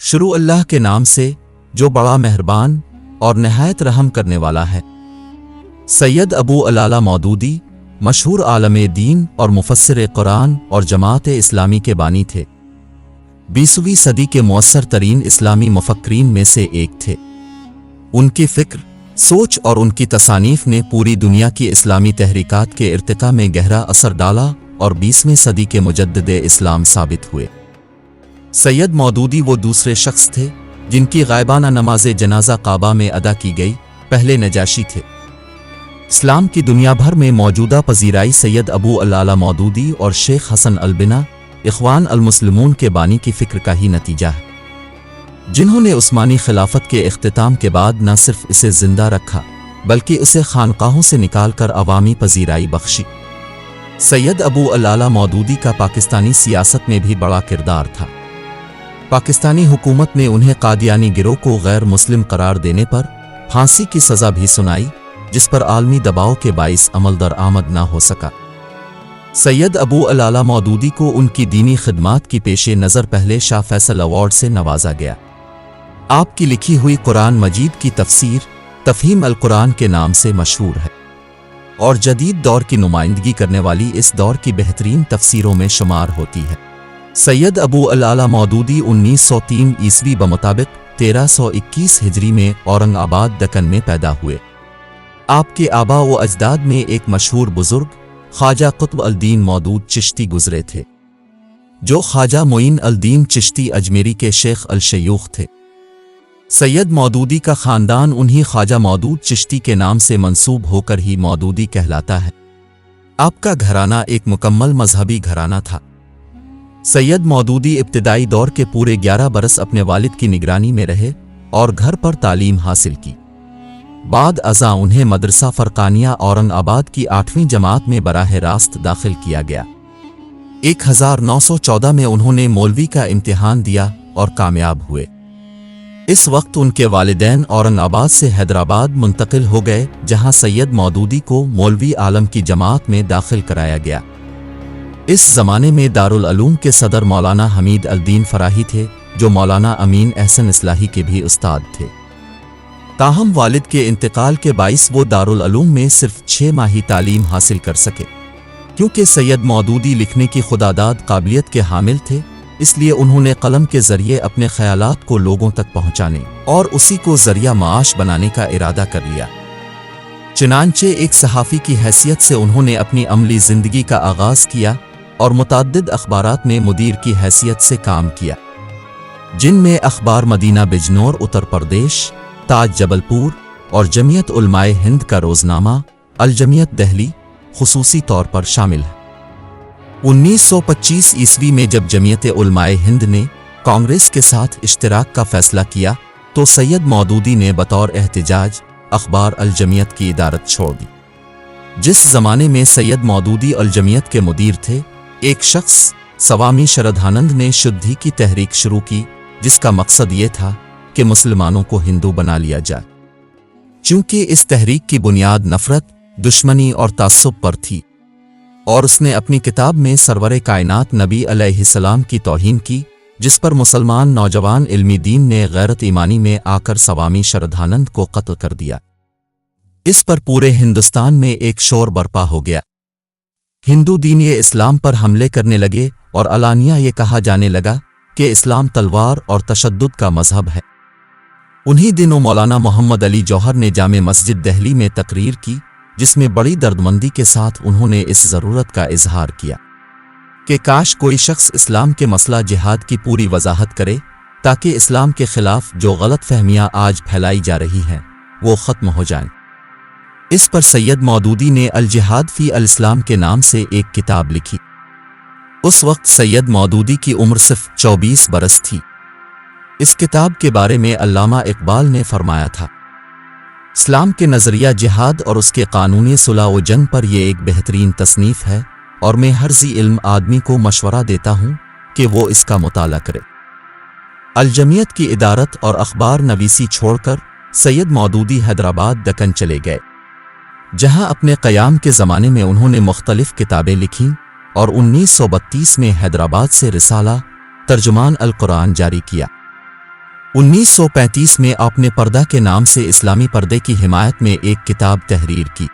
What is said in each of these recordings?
شروع اللہ کے نام سے جو بڑا مہربان اور نہایت رحم کرنے والا ہے۔ سید ابو العلا مودودی مشہور عالم دین اور مفسر قرآن اور جماعت اسلامی کے بانی تھے۔ 20ویں صدی کے مؤثر ترین اسلامی مفکرین میں سے ایک تھے۔ ان کی فکر، سوچ اور ان کی تصانیف نے پوری دنیا کی اسلامی تحریکات کے ارتقاء میں گہرا اثر ڈالا اور 20ویں صدی کے مجدد اسلام ثابت ہوئے۔ سید مودودی وہ دوسرے شخص تھے جن کی غائبانہ نماز جنازہ کعبہ میں ادا کی گئی، پہلے نجاشی تھے۔ اسلام کی دنیا بھر میں موجودہ پذیرائی سید ابو العلا مودودی اور شیخ حسن البنا اخوان المسلمون کے بانی کی فکر کا ہی نتیجہ ہے، جنہوں نے عثمانی خلافت کے اختتام کے بعد نہ صرف اسے زندہ رکھا بلکہ اسے خانقاہوں سے نکال کر عوامی پذیرائی بخشی۔ سید ابو العلا مودودی کا پاکستانی سیاست میں بھی بڑا کردار تھا۔ پاکستانی حکومت نے انہیں قادیانی گروہ کو غیر مسلم قرار دینے پر پھانسی کی سزا بھی سنائی، جس پر عالمی دباؤ کے باعث عمل درآمد نہ ہو سکا۔ سید ابو العلا مودودی کو ان کی دینی خدمات کی پیش نظر پہلے شاہ فیصل ایوارڈ سے نوازا گیا۔ آپ کی لکھی ہوئی قرآن مجید کی تفسیر تفہیم القرآن کے نام سے مشہور ہے اور جدید دور کی نمائندگی کرنے والی اس دور کی بہترین تفسیروں میں شمار ہوتی ہے۔ سید ابو العلا مودودی 1903 عیسوی بمطابق 1321 ہجری میں اورنگ آباد دکن میں پیدا ہوئے۔ آپ کے آبا و اجداد میں ایک مشہور بزرگ خواجہ قطب الدین مودود چشتی گزرے تھے، جو خواجہ معین الدین چشتی اجمیری کے شیخ الشیوخ تھے۔ سید مودودی کا خاندان انہی خواجہ مودود چشتی کے نام سے منسوب ہو کر ہی مودودی کہلاتا ہے۔ آپ کا گھرانہ ایک مکمل مذہبی گھرانہ تھا۔ سید مودودی ابتدائی دور کے پورے 11 برس اپنے والد کی نگرانی میں رہے اور گھر پر تعلیم حاصل کی۔ بعد ازاں انہیں مدرسہ فرقانیہ اورنگ آباد کی 8ویں جماعت میں براہ راست داخل کیا گیا۔ 1914 میں انہوں نے مولوی کا امتحان دیا اور کامیاب ہوئے۔ اس وقت ان کے والدین اورنگ آباد سے حیدرآباد منتقل ہو گئے، جہاں سید مودودی کو مولوی عالم کی جماعت میں داخل کرایا گیا۔ اس زمانے میں دارالعلوم کے صدر مولانا حمید الدین فراہی تھے، جو مولانا امین احسن اصلاحی کے بھی استاد تھے۔ تاہم والد کے انتقال کے باعث وہ دارالعلوم میں صرف 6 ماہی تعلیم حاصل کر سکے۔ کیونکہ سید مودودی لکھنے کی خودداد قابلیت کے حامل تھے، اس لیے انہوں نے قلم کے ذریعے اپنے خیالات کو لوگوں تک پہنچانے اور اسی کو ذریعہ معاش بنانے کا ارادہ کر لیا۔ چنانچہ ایک صحافی کی حیثیت سے انہوں نے اپنی عملی زندگی کا آغاز کیا اور متعدد اخبارات میں مدیر کی حیثیت سے کام کیا، جن میں اخبار مدینہ بجنور اتر پردیش، تاج جبل پور اور جمعیت علماء ہند کا روزنامہ الجمعیت دہلی خصوصی طور پر شامل ہے۔ 1925 عیسوی میں جب جمعیت علماء ہند نے کانگریس کے ساتھ اشتراک کا فیصلہ کیا تو سید مودودی نے بطور احتجاج اخبار الجمعیت کی ادارت چھوڑ دی۔ جس زمانے میں سید مودودی الجمعیت کے مدیر تھے، ایک شخص سوامی شردھانند نے شدھی کی تحریک شروع کی، جس کا مقصد یہ تھا کہ مسلمانوں کو ہندو بنا لیا جائے۔ چونکہ اس تحریک کی بنیاد نفرت، دشمنی اور تعصب پر تھی، اور اس نے اپنی کتاب میں سرور کائنات نبی علیہ السلام کی توہین کی، جس پر مسلمان نوجوان علمی دین نے غیرت ایمانی میں آ کر سوامی شردھانند کو قتل کر دیا۔ اس پر پورے ہندوستان میں ایک شور برپا ہو گیا۔ ہندو دین اسلام پر حملے کرنے لگے اور علانیہ یہ کہا جانے لگا کہ اسلام تلوار اور تشدد کا مذہب ہے۔ انہی دنوں مولانا محمد علی جوہر نے جامع مسجد دہلی میں تقریر کی، جس میں بڑی دردمندی کے ساتھ انہوں نے اس ضرورت کا اظہار کیا کہ کاش کوئی شخص اسلام کے مسئلہ جہاد کی پوری وضاحت کرے، تاکہ اسلام کے خلاف جو غلط فہمیاں آج پھیلائی جا رہی ہیں وہ ختم ہو جائیں۔ اس پر سید مودودی نے الجہاد فی الاسلام کے نام سے ایک کتاب لکھی۔ اس وقت سید مودودی کی عمر صرف 24 برس تھی۔ اس کتاب کے بارے میں علامہ اقبال نے فرمایا تھا، اسلام کے نظریہ جہاد اور اس کے قانونی صلح و جنگ پر یہ ایک بہترین تصنیف ہے، اور میں ہر ذی علم آدمی کو مشورہ دیتا ہوں کہ وہ اس کا مطالعہ کرے۔ الجمعیت کی ادارت اور اخبار نویسی چھوڑ کر سید مودودی حیدرآباد دکن چلے گئے، جہاں اپنے قیام کے زمانے میں انہوں نے مختلف کتابیں لکھیں اور 1932 میں حیدرآباد سے رسالہ ترجمان القرآن جاری کیا۔ 1935 میں آپ نے پردہ کے نام سے اسلامی پردے کی حمایت میں ایک کتاب تحریر کی،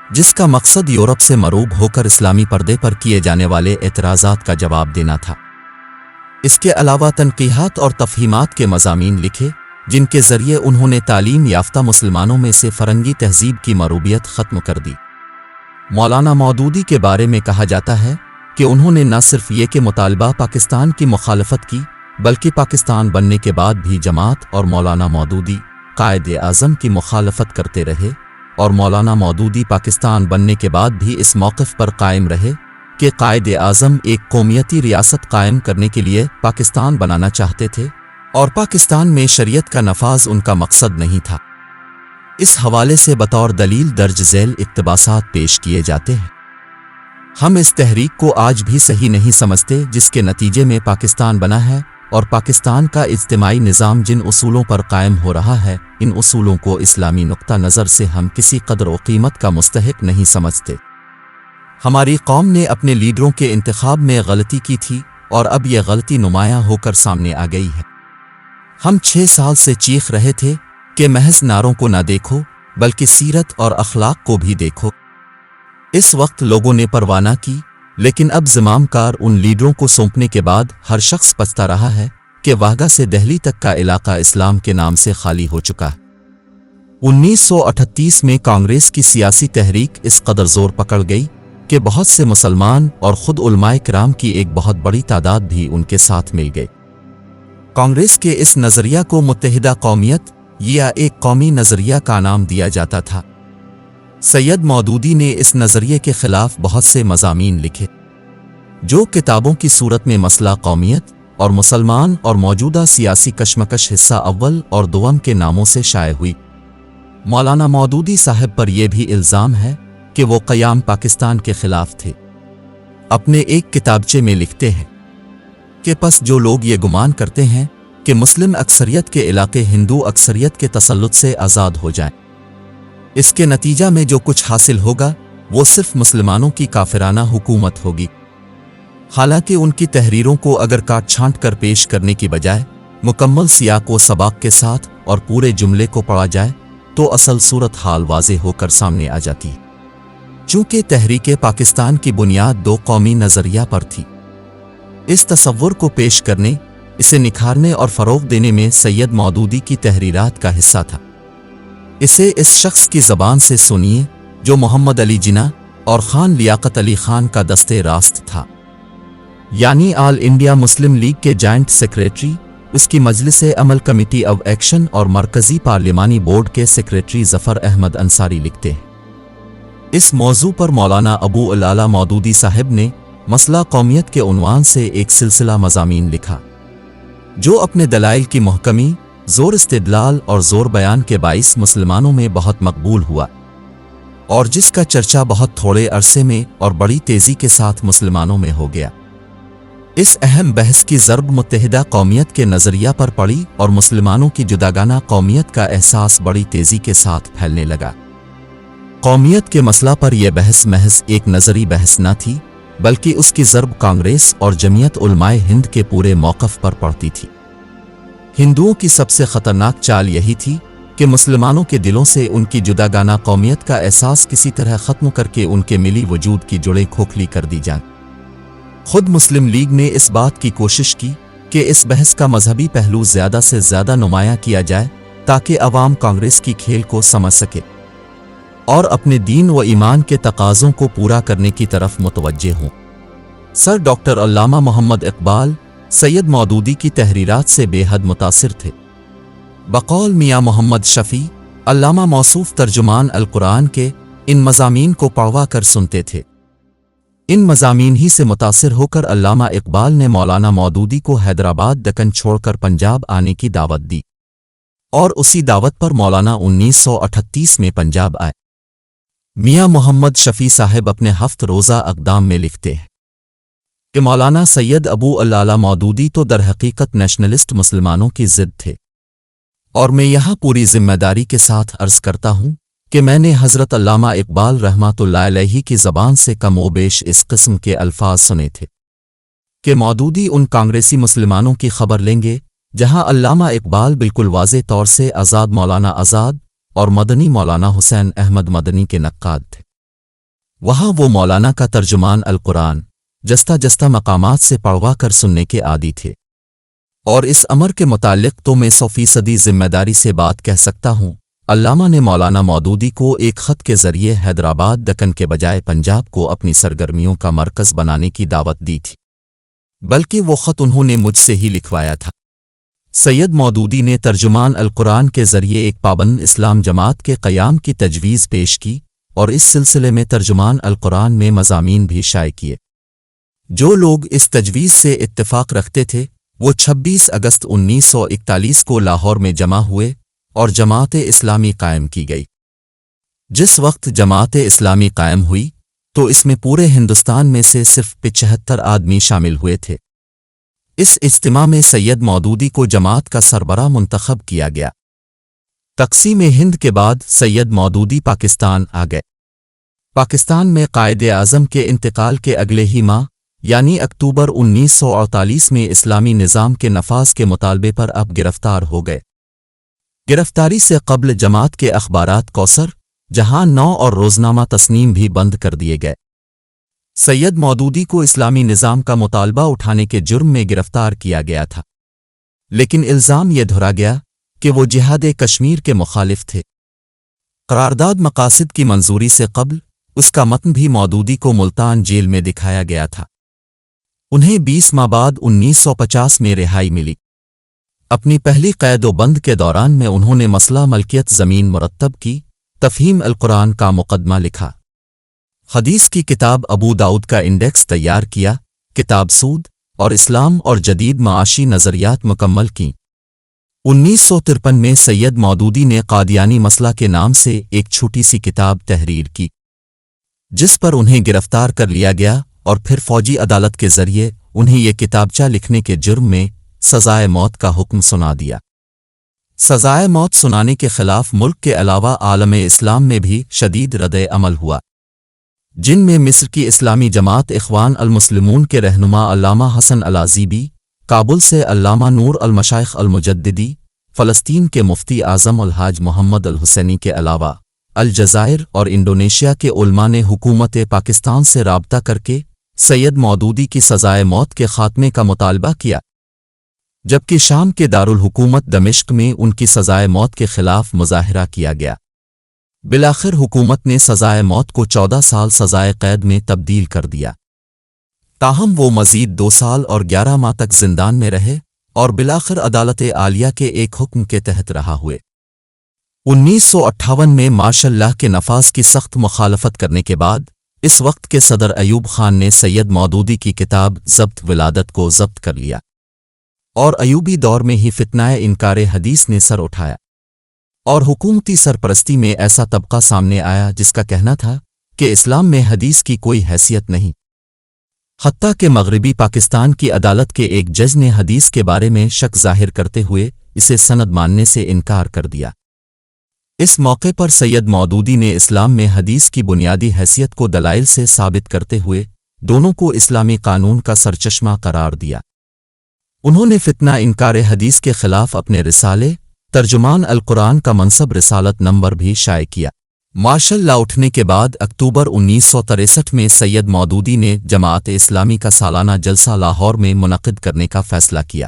جس کا مقصد یورپ سے مروب ہو کر اسلامی پردے پر کیے جانے والے اعتراضات کا جواب دینا تھا۔ اس کے علاوہ تنقیحات اور تفہیمات کے مضامین لکھے، جن کے ذریعے انہوں نے تعلیم یافتہ مسلمانوں میں سے فرنگی تہذیب کی مروبیت ختم کر دی۔ مولانا مودودی کے بارے میں کہا جاتا ہے کہ انہوں نے نہ صرف یہ کہ مطالبہ پاکستان کی مخالفت کی، بلکہ پاکستان بننے کے بعد بھی جماعت اور مولانا مودودی قائد اعظم کی مخالفت کرتے رہے، اور مولانا مودودی پاکستان بننے کے بعد بھی اس موقف پر قائم رہے کہ قائد اعظم ایک قومیتی ریاست قائم کرنے کے لیے پاکستان بنانا چاہتے تھے، اور پاکستان میں شریعت کا نفاذ ان کا مقصد نہیں تھا۔ اس حوالے سے بطور دلیل درج ذیل اقتباسات پیش کیے جاتے ہیں۔ ہم اس تحریک کو آج بھی صحیح نہیں سمجھتے جس کے نتیجے میں پاکستان بنا ہے، اور پاکستان کا اجتماعی نظام جن اصولوں پر قائم ہو رہا ہے، ان اصولوں کو اسلامی نقطہ نظر سے ہم کسی قدر و قیمت کا مستحق نہیں سمجھتے۔ ہماری قوم نے اپنے لیڈروں کے انتخاب میں غلطی کی تھی، اور اب یہ غلطی نمایاں ہو کر سامنے آ گئی ہے۔ ہم 6 سال سے چیخ رہے تھے کہ محض نعروں کو نہ دیکھو، بلکہ سیرت اور اخلاق کو بھی دیکھو۔ اس وقت لوگوں نے پرواہ نہ کی، لیکن اب زمام کار ان لیڈروں کو سونپنے کے بعد ہر شخص پچھتا رہا ہے کہ واہگہ سے دہلی تک کا علاقہ اسلام کے نام سے خالی ہو چکا ہے۔ 1938 میں کانگریس کی سیاسی تحریک اس قدر زور پکڑ گئی کہ بہت سے مسلمان اور خود علماء کرام کی ایک بہت بڑی تعداد بھی ان کے ساتھ مل گئی۔ کانگریس کے اس نظریہ کو متحدہ قومیت یا ایک قومی نظریہ کا نام دیا جاتا تھا۔ سید مودودی نے اس نظریے کے خلاف بہت سے مضامین لکھے، جو کتابوں کی صورت میں مسئلہ قومیت اور مسلمان اور موجودہ سیاسی کشمکش حصہ اول اور دوم کے ناموں سے شائع ہوئی۔ مولانا مودودی صاحب پر یہ بھی الزام ہے کہ وہ قیام پاکستان کے خلاف تھے۔ اپنے ایک کتابچے میں لکھتے ہیں کہ پس جو لوگ یہ گمان کرتے ہیں کہ مسلم اکثریت کے علاقے ہندو اکثریت کے تسلط سے آزاد ہو جائیں، اس کے نتیجہ میں جو کچھ حاصل ہوگا وہ صرف مسلمانوں کی کافرانہ حکومت ہوگی۔ حالانکہ ان کی تحریروں کو اگر کاٹ چھانٹ کر پیش کرنے کی بجائے مکمل سیاق و سباق کے ساتھ اور پورے جملے کو پڑھا جائے تو اصل صورت حال واضح ہو کر سامنے آ جاتی ہے۔ چونکہ تحریک پاکستان کی بنیاد 2 قومی نظریہ پر تھی، اس تصور کو پیش کرنے، اسے نکھارنے اور فروغ دینے میں سید مودودی کی تحریرات کا حصہ تھا۔ اسے اس شخص کی زبان سے سنیے جو محمد علی جناح اور خان لیاقت علی خان کا دستے راست تھا، یعنی آل انڈیا مسلم لیگ کے جوائنٹ سیکریٹری، اس کی مجلس عمل کمیٹی آف ایکشن اور مرکزی پارلیمانی بورڈ کے سیکریٹری ظفر احمد انصاری لکھتے ہیں۔ اس موضوع پر مولانا ابو العلا مودودی صاحب نے مسئلہ قومیت کے عنوان سے ایک سلسلہ مضامین لکھا، جو اپنے دلائل کی محکمی، زور استدلال اور زور بیان کے باعث مسلمانوں میں بہت مقبول ہوا، اور جس کا چرچا بہت تھوڑے عرصے میں اور بڑی تیزی کے ساتھ مسلمانوں میں ہو گیا۔ اس اہم بحث کی ضرب متحدہ قومیت کے نظریہ پر پڑی اور مسلمانوں کی جداگانہ قومیت کا احساس بڑی تیزی کے ساتھ پھیلنے لگا۔ قومیت کے مسئلہ پر یہ بحث محض ایک نظری بحث نہ تھی، بلکہ اس کی ضرب کانگریس اور جمعیت علماء ہند کے پورے موقف پر پڑتی تھی۔ ہندوؤں کی سب سے خطرناک چال یہی تھی کہ مسلمانوں کے دلوں سے ان کی جداگانہ قومیت کا احساس کسی طرح ختم کر کے ان کے ملی وجود کی جڑیں کھوکھلی کر دی جائیں۔ خود مسلم لیگ نے اس بات کی کوشش کی کہ اس بحث کا مذہبی پہلو زیادہ سے زیادہ نمایاں کیا جائے تاکہ عوام کانگریس کی کھیل کو سمجھ سکے اور اپنے دین و ایمان کے تقاضوں کو پورا کرنے کی طرف متوجہ ہوں۔ سر ڈاکٹر علامہ محمد اقبال سید مودودی کی تحریرات سے بے حد متاثر تھے۔ بقول میاں محمد شفیع، علامہ موصوف ترجمان القرآن کے، ان مضامین کو پڑھوا کر سنتے تھے۔ ان مضامین ہی سے متاثر ہو کر علامہ اقبال نے مولانا مودودی کو حیدرآباد دکن چھوڑ کر پنجاب آنے کی دعوت دی، اور اسی دعوت پر مولانا 1938 میں پنجاب آئے۔ میاں محمد شفیع صاحب اپنے 7 روزہ اقدام میں لکھتے ہیں کہ مولانا سید ابو العلا مودودی تو در حقیقت نیشنلسٹ مسلمانوں کی ضد تھے، اور میں یہاں پوری ذمہ داری کے ساتھ عرض کرتا ہوں کہ میں نے حضرت علامہ اقبال رحمۃ اللہ علیہ کی زبان سے کم و بیش اس قسم کے الفاظ سنے تھے کہ مودودی ان کانگریسی مسلمانوں کی خبر لیں گے جہاں علامہ اقبال بالکل واضح طور سے آزاد مولانا آزاد اور مدنی مولانا حسین احمد مدنی کے نقاد تھے، وہاں وہ مولانا کا ترجمان القرآن جستہ جستہ مقامات سے پڑھوا کر سننے کے عادی تھے، اور اس امر کے متعلق تو میں 100% ذمہ داری سے بات کہہ سکتا ہوں۔ علامہ نے مولانا مودودی کو ایک خط کے ذریعے حیدرآباد دکن کے بجائے پنجاب کو اپنی سرگرمیوں کا مرکز بنانے کی دعوت دی تھی، بلکہ وہ خط انہوں نے مجھ سے ہی لکھوایا تھا۔ سید مودودی نے ترجمان القرآن کے ذریعے ایک پابند اسلام جماعت کے قیام کی تجویز پیش کی اور اس سلسلے میں ترجمان القرآن میں مضامین بھی شائع کیے۔ جو لوگ اس تجویز سے اتفاق رکھتے تھے وہ 26 اگست 1941 کو لاہور میں جمع ہوئے اور جماعت اسلامی قائم کی گئی۔ جس وقت جماعت اسلامی قائم ہوئی تو اس میں پورے ہندوستان میں سے صرف 75 آدمی شامل ہوئے تھے۔ اس اجتماع میں سید مودودی کو جماعت کا سربراہ منتخب کیا گیا۔ تقسیم ہند کے بعد سید مودودی پاکستان آ گئے۔ پاکستان میں قائد اعظم کے انتقال کے اگلے ہی ماہ یعنی اکتوبر 1948 میں اسلامی نظام کے نفاذ کے مطالبے پر اب گرفتار ہو گئے۔ گرفتاری سے قبل جماعت کے اخبارات کوثر، جہاں 9 اور روزنامہ تسنیم بھی بند کر دیے گئے۔ سید مودودی کو اسلامی نظام کا مطالبہ اٹھانے کے جرم میں گرفتار کیا گیا تھا، لیکن الزام یہ دھرا گیا کہ وہ جہاد کشمیر کے مخالف تھے۔ قرارداد مقاصد کی منظوری سے قبل اس کا متن بھی مودودی کو ملتان جیل میں دکھایا گیا تھا۔ انہیں 20 ماہ بعد 1950 میں رہائی ملی۔ اپنی پہلی قید و بند کے دوران میں انہوں نے مسئلہ ملکیت زمین مرتب کی، تفہیم القرآن کا مقدمہ لکھا، حدیث کی کتاب ابو داؤد کا انڈیکس تیار کیا، کتاب سود اور اسلام اور جدید معاشی نظریات مکمل کیں۔ 1953 میں سید مودودی نے قادیانی مسئلہ کے نام سے ایک چھوٹی سی کتاب تحریر کی، جس پر انہیں گرفتار کر لیا گیا اور پھر فوجی عدالت کے ذریعے انہیں یہ کتابچہ لکھنے کے جرم میں سزائے موت کا حکم سنا دیا۔ سزائے موت سنانے کے خلاف ملک کے علاوہ عالم اسلام میں بھی شدید رد عمل ہوا، جن میں مصر کی اسلامی جماعت اخوان المسلمون کے رہنما علامہ حسن العزیبی، کابل سے علامہ نور المشائخ المجددی، فلسطین کے مفتی اعظم الحاج محمد الحسینی کے علاوہ الجزائر اور انڈونیشیا کے علماء نے حکومت پاکستان سے رابطہ کر کے سید مودودی کی سزائے موت کے خاتمے کا مطالبہ کیا، جبکہ شام کے دارالحکومت دمشق میں ان کی سزائے موت کے خلاف مظاہرہ کیا گیا۔ بالآخر حکومت نے سزائے موت کو 14 سال سزائے قید میں تبدیل کر دیا، تاہم وہ مزید 2 سال اور 11 ماہ تک زندان میں رہے اور بالآخر عدالت عالیہ کے ایک حکم کے تحت رہا ہوئے۔ 1958 میں مارشل لاء کے نفاذ کی سخت مخالفت کرنے کے بعد اس وقت کے صدر ایوب خان نے سید مودودی کی کتاب ضبط ولادت کو ضبط کر لیا، اور ایوبی دور میں ہی فتنہ انکار حدیث نے سر اٹھایا، اور حکومتی سرپرستی میں ایسا طبقہ سامنے آیا جس کا کہنا تھا کہ اسلام میں حدیث کی کوئی حیثیت نہیں، حتیٰ کہ مغربی پاکستان کی عدالت کے ایک جج نے حدیث کے بارے میں شک ظاہر کرتے ہوئے اسے سند ماننے سے انکار کر دیا۔ اس موقع پر سید مودودی نے اسلام میں حدیث کی بنیادی حیثیت کو دلائل سے ثابت کرتے ہوئے دونوں کو اسلامی قانون کا سرچشمہ قرار دیا۔ انہوں نے فتنہ انکار حدیث کے خلاف اپنے رسالے ترجمان القرآن کا منصب رسالت نمبر بھی شائع کیا۔ مارشل لاء اٹھنے کے بعد اکتوبر 1963 میں سید مودودی نے جماعت اسلامی کا سالانہ جلسہ لاہور میں منعقد کرنے کا فیصلہ کیا۔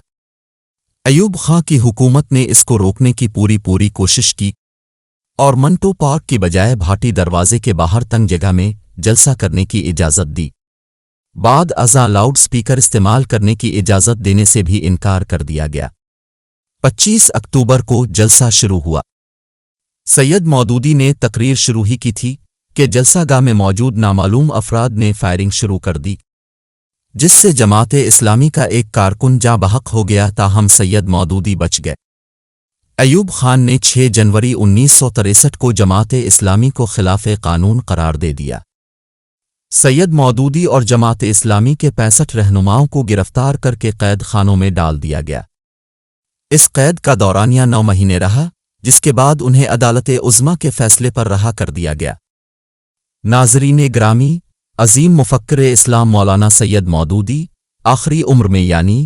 ایوب خان کی حکومت نے اس کو روکنے کی پوری کوشش کی اور منٹو پارک کی بجائے بھاٹی دروازے کے باہر تنگ جگہ میں جلسہ کرنے کی اجازت دی۔ بعد ازاں لاؤڈ سپیکر استعمال کرنے کی اجازت دینے سے بھی انکار کر دیا گیا۔ 25 اکتوبر کو جلسہ شروع ہوا۔ سید مودودی نے تقریر شروع ہی کی تھی کہ جلسہ گاہ میں موجود نامعلوم افراد نے فائرنگ شروع کر دی، جس سے جماعت اسلامی کا ایک کارکن جاں بحق ہو گیا، تاہم سید مودودی بچ گئے۔ ایوب خان نے 6 جنوری 1963 کو جماعت اسلامی کو خلاف قانون قرار دے دیا۔ سید مودودی اور جماعت اسلامی کے 65 رہنماؤں کو گرفتار کر کے قید خانوں میں ڈال دیا گیا۔ اس قید کا دورانیہ 9 مہینے رہا، جس کے بعد انہیں عدالت عظمیٰ کے فیصلے پر رہا کر دیا گیا۔ ناظرین گرامی، عظیم مفکر اسلام مولانا سید مودودی آخری عمر میں یعنی